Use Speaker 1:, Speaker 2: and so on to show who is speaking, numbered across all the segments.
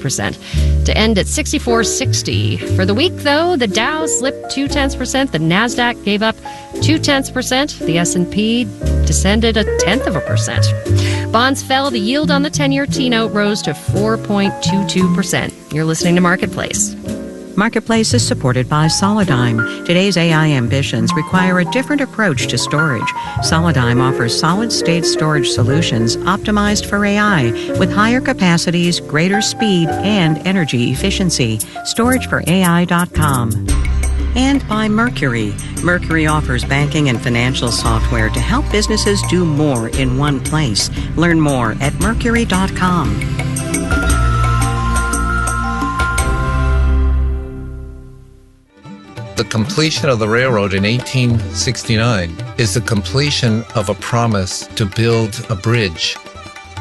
Speaker 1: to end at 64.60. For the week, though, the Dow slipped 0.2%, the Nasdaq gave up 0.2%, the S&P descended 0.1%. Bonds fell, the yield on the 10-year T-note rose to 4.22%. You're listening to Marketplace.
Speaker 2: Marketplace is supported by Solidigm. Today's AI ambitions require a different approach to storage. Solidigm offers solid-state storage solutions optimized for AI with higher capacities, greater speed, and energy efficiency. StorageForAI.com. And by Mercury. Mercury offers banking and financial software to help businesses do more in one place. Learn more at Mercury.com.
Speaker 3: The completion of the railroad in 1869 is the completion of a promise to build a bridge.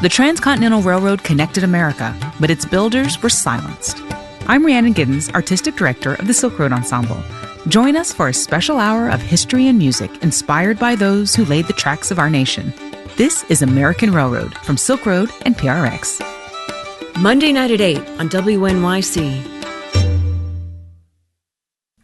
Speaker 4: The Transcontinental Railroad connected America, but its builders were silenced. I'm Rhiannon Giddens, Artistic Director of the Silk Road Ensemble. Join us for a special hour of history and music inspired by those who laid the tracks of our nation. This is American Railroad from Silk Road and PRX.
Speaker 5: Monday night at 8 on WNYC.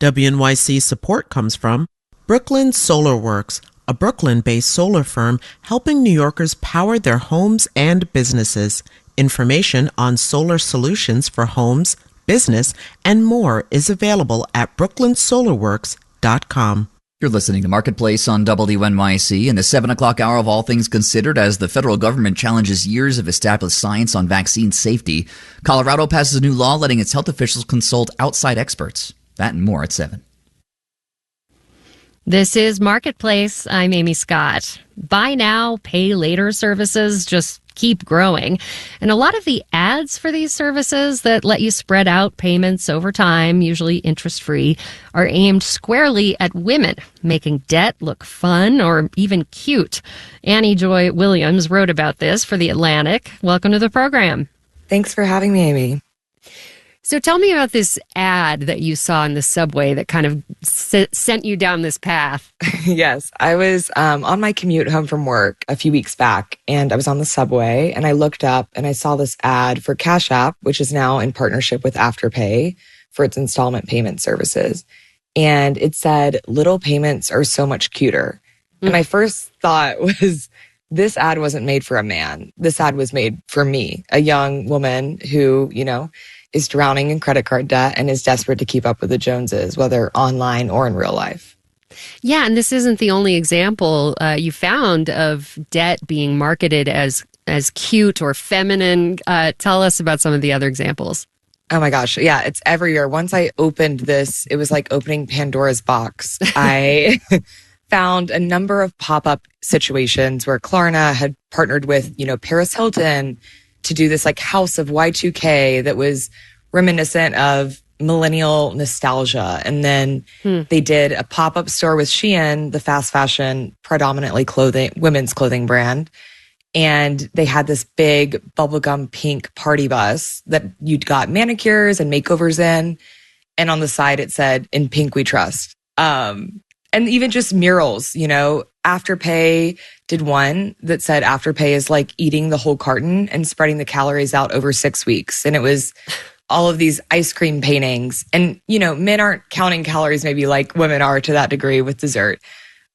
Speaker 6: WNYC support comes from Brooklyn Solar Works, a Brooklyn-based solar firm helping New Yorkers power their homes and businesses. Information on solar solutions for homes, business, and more is available at brooklynsolarworks.com.
Speaker 7: You're listening to Marketplace on WNYC in the 7 o'clock hour of All Things Considered as the federal government challenges years of established science on vaccine safety. Colorado passes a new law letting its health officials consult outside experts. That and more at 7.
Speaker 1: This is Marketplace. I'm Amy Scott. Buy now, pay later services just keep growing. And a lot of the ads for these services that let you spread out payments over time, usually interest-free, are aimed squarely at women, making debt look fun or even cute. Annie Joy Williams wrote about this for The Atlantic. Welcome to the program.
Speaker 8: Thanks for having me, Amy.
Speaker 1: So tell me about this ad that you saw in the subway that kind of sent you down this path.
Speaker 8: Yes, I was on my commute home from work a few weeks back, and I was on the subway, and I looked up and I saw this ad for Cash App, which is now in partnership with Afterpay for its installment payment services. And it said, little payments are so much cuter. And my first thought was, this ad wasn't made for a man. This ad was made for me, a young woman who, is drowning in credit card debt and is desperate to keep up with the Joneses, whether online or in real life.
Speaker 1: Yeah, and this isn't the only example you found of debt being marketed as cute or feminine. Tell us about some of the other examples.
Speaker 8: Oh my gosh. Yeah, it's everywhere. Once I opened this, it was like opening Pandora's box. I found a number of pop-up situations where Klarna had partnered with, Paris Hilton to do this like House of Y2K that was reminiscent of millennial nostalgia. And then they did a pop-up store with Shein, the fast fashion, predominantly women's clothing brand. And they had this big bubblegum pink party bus that you'd got manicures and makeovers in. And on the side, it said, "In pink we trust." And even just murals, Afterpay did one that said Afterpay is like eating the whole carton and spreading the calories out over 6 weeks. And it was all of these ice cream paintings. And, men aren't counting calories maybe like women are to that degree with dessert.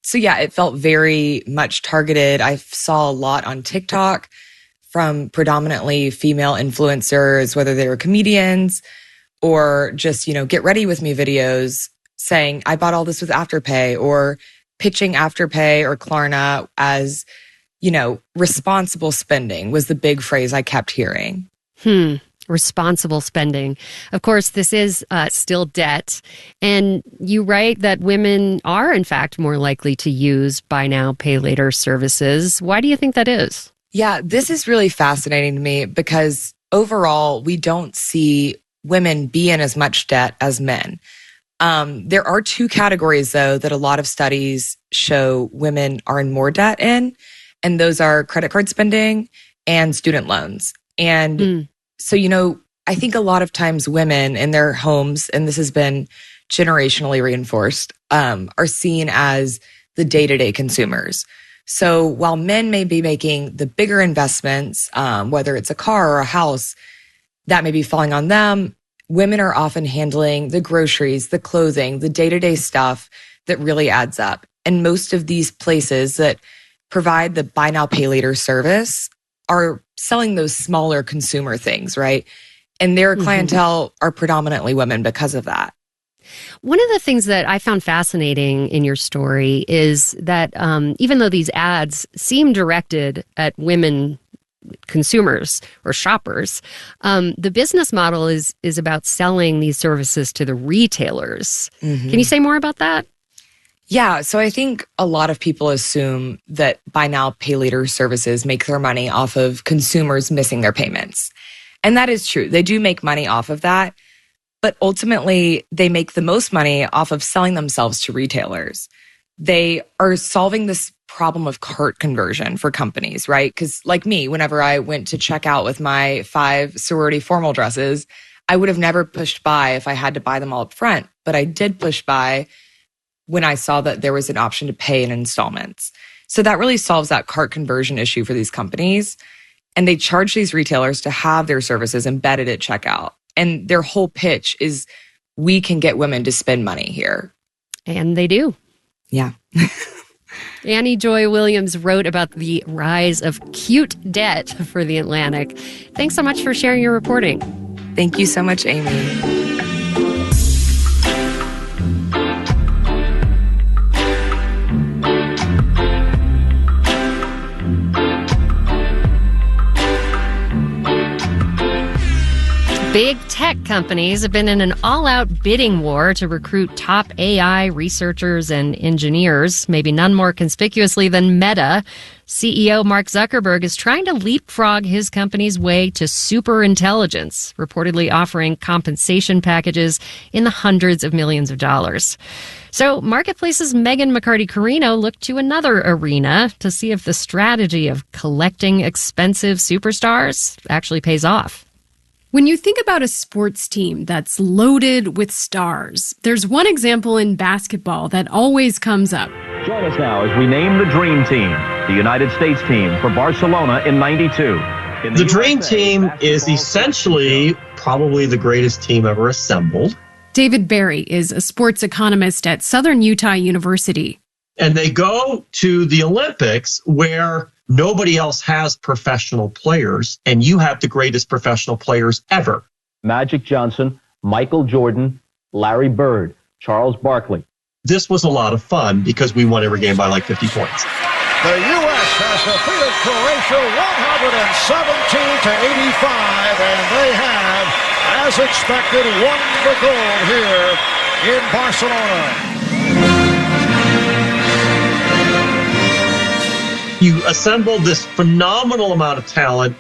Speaker 8: So yeah, it felt very much targeted. I saw a lot on TikTok from predominantly female influencers, whether they were comedians or just, get ready with me videos saying, I bought all this with Afterpay, or pitching Afterpay or Klarna as, responsible spending was the big phrase I kept hearing.
Speaker 1: Responsible spending. Of course, this is still debt. And you write that women are, in fact, more likely to use buy now, pay later services. Why do you think that is?
Speaker 8: Yeah, this is really fascinating to me because overall, we don't see women be in as much debt as men. There are two categories, though, that a lot of studies show women are in more debt in, and those are credit card spending and student loans. And so, I think a lot of times women in their homes, and this has been generationally reinforced, are seen as the day-to-day consumers. So while men may be making the bigger investments, whether it's a car or a house, that may be falling on them. Women are often handling the groceries, the clothing, the day-to-day stuff that really adds up. And most of these places that provide the buy now, pay later service are selling those smaller consumer things, right? And their clientele are predominantly women because of that.
Speaker 1: One of the things that I found fascinating in your story is that even though these ads seem directed at women consumers or shoppers, the business model is about selling these services to the retailers. Can you say more about that?
Speaker 8: Yeah, so I think a lot of people assume that buy now, pay later services make their money off of consumers missing their payments. And that is true. They do make money off of that. But ultimately, they make the most money off of selling themselves to retailers. They are solving this problem of cart conversion for companies, right? Because like me, whenever I went to check out with my 5 sorority formal dresses, I would have never pushed buy if I had to buy them all up front. But I did push buy when I saw that there was an option to pay in installments. So that really solves that cart conversion issue for these companies. And they charge these retailers to have their services embedded at checkout. And their whole pitch is, we can get women to spend money here.
Speaker 1: And they do.
Speaker 8: Yeah.
Speaker 1: Annie Joy Williams wrote about the rise of cute debt for The Atlantic. Thanks so much for sharing your reporting.
Speaker 8: Thank you so much, Amy.
Speaker 1: Big tech companies have been in an all-out bidding war to recruit top AI researchers and engineers, maybe none more conspicuously than Meta. CEO Mark Zuckerberg is trying to leapfrog his company's way to superintelligence, reportedly offering compensation packages in the hundreds of millions of dollars. So Marketplace's Megan McCarty-Carino looked to another arena to see if the strategy of collecting expensive superstars actually pays off.
Speaker 9: When you think about a sports team that's loaded with stars, there's one example in basketball that always comes up.
Speaker 10: Join us now as we name the Dream Team, the United States team for Barcelona in '92.
Speaker 11: The Dream Team is essentially probably the greatest team ever assembled.
Speaker 9: David Barry is a sports economist at Southern Utah University.
Speaker 11: And they go to the Olympics where nobody else has professional players, and you have the greatest professional players ever.
Speaker 10: Magic Johnson, Michael Jordan, Larry Bird, Charles Barkley.
Speaker 11: This was a lot of fun because we won every game by like 50 points.
Speaker 12: The U.S. has defeated Croatia 117-85, and they have, as expected, won the gold here in Barcelona.
Speaker 11: You assembled this phenomenal amount of talent,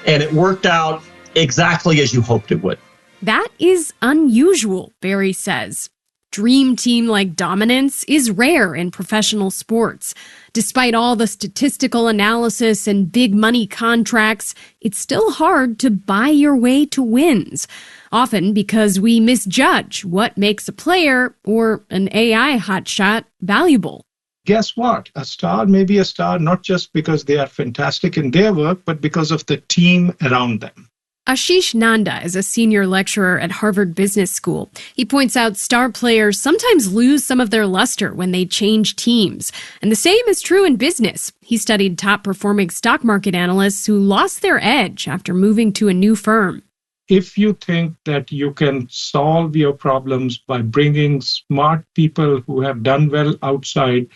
Speaker 11: and it worked out exactly as you hoped it would.
Speaker 9: That is unusual, Barry says. Dream team-like dominance is rare in professional sports. Despite all the statistical analysis and big money contracts, it's still hard to buy your way to wins. Often because we misjudge what makes a player or an AI hotshot valuable.
Speaker 13: Guess what? A star may be a star not just because they are fantastic in their work, but because of the team around them.
Speaker 9: Ashish Nanda is a senior lecturer at Harvard Business School. He points out star players sometimes lose some of their luster when they change teams. And the same is true in business. He studied top-performing stock market analysts who lost their edge after moving to a new firm.
Speaker 13: If you think that you can solve your problems by bringing smart people who have done well outside,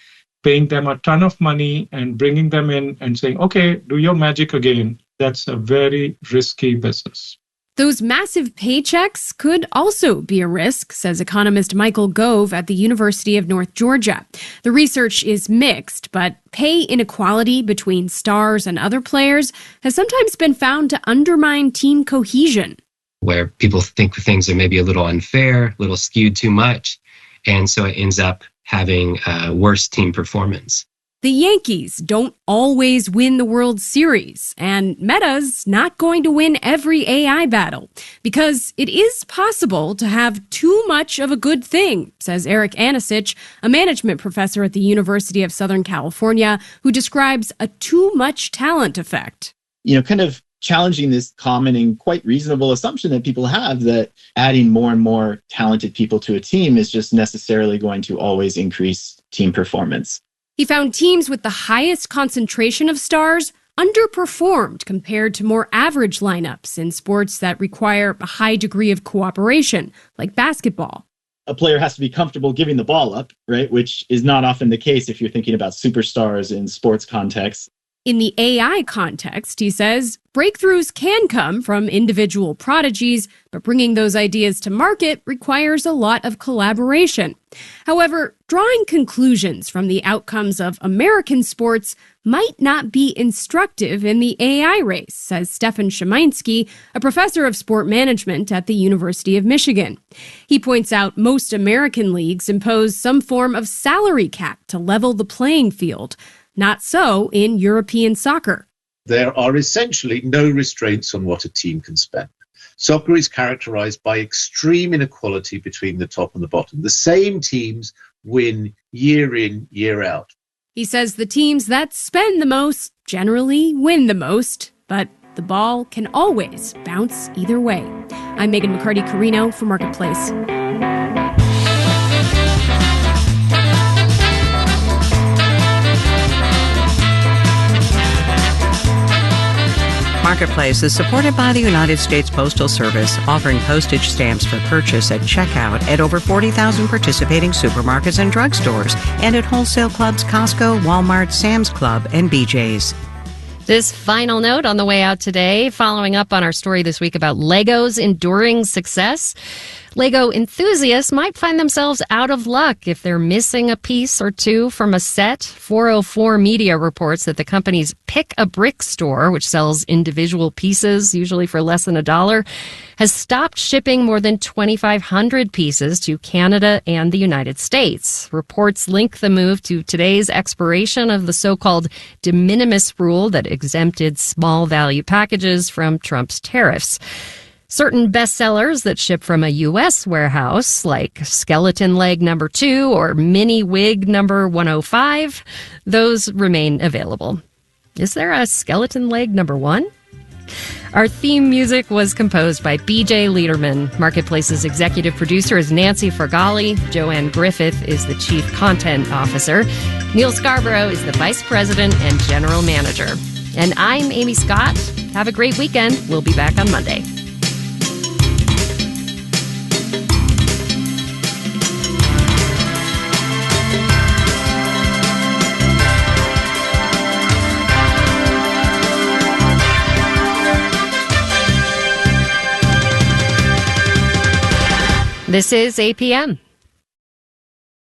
Speaker 13: paying them a ton of money and bringing them in and saying, okay, do your magic again, that's a very risky business.
Speaker 9: Those massive paychecks could also be a risk, says economist Michael Gove at the University of North Georgia. The research is mixed, but pay inequality between stars and other players has sometimes been found to undermine team cohesion.
Speaker 14: Where people think things are maybe a little unfair, a little skewed too much, and so it ends up having worse team performance.
Speaker 9: The Yankees don't always win the World Series, and Meta's not going to win every AI battle, because it is possible to have too much of a good thing, says Eric Anisich, a management professor at the University of Southern California, who describes a too much talent effect.
Speaker 15: Kind of challenging this common and quite reasonable assumption that people have that adding more and more talented people to a team is just necessarily going to always increase team performance.
Speaker 9: He found teams with the highest concentration of stars underperformed compared to more average lineups in sports that require a high degree of cooperation, like basketball.
Speaker 15: A player has to be comfortable giving the ball up, right? Which is not often the case if you're thinking about superstars in sports contexts.
Speaker 9: In the AI context, he says, breakthroughs can come from individual prodigies, but bringing those ideas to market requires a lot of collaboration. However, drawing conclusions from the outcomes of American sports might not be instructive in the AI race, says Stefan Szymański, a professor of sport management at the University of Michigan. He points out most American leagues impose some form of salary cap to level the playing field. Not so in European soccer.
Speaker 16: There are essentially no restraints on what a team can spend. Soccer is characterized by extreme inequality between the top and the bottom. The same teams win year in, year out.
Speaker 9: He says the teams that spend the most generally win the most, but the ball can always bounce either way. I'm Megan McCarty-Carino for Marketplace.
Speaker 2: Marketplace is supported by the United States Postal Service, offering postage stamps for purchase at checkout at over 40,000 participating supermarkets and drugstores, and at wholesale clubs Costco, Walmart, Sam's Club, and BJ's.
Speaker 1: This final note on the way out today, following up on our story this week about Lego's enduring success. Lego enthusiasts might find themselves out of luck if they're missing a piece or two from a set. 404 Media reports that the company's Pick a Brick store, which sells individual pieces, usually for less than $1, has stopped shipping more than 2,500 pieces to Canada and the United States. Reports link the move to today's expiration of the so-called de minimis rule that exempted small value packages from Trump's tariffs. Certain bestsellers that ship from a U.S. warehouse, like Skeleton Leg No. 2 or Mini Wig No. 105, those remain available. Is there a Skeleton Leg No. 1? Our theme music was composed by B.J. Liederman. Marketplace's executive producer is Nancy Fergali. Joanne Griffith is the chief content officer. Neil Scarborough is the vice president and general manager. And I'm Amy Scott. Have a great weekend. We'll be back on Monday. This is APM.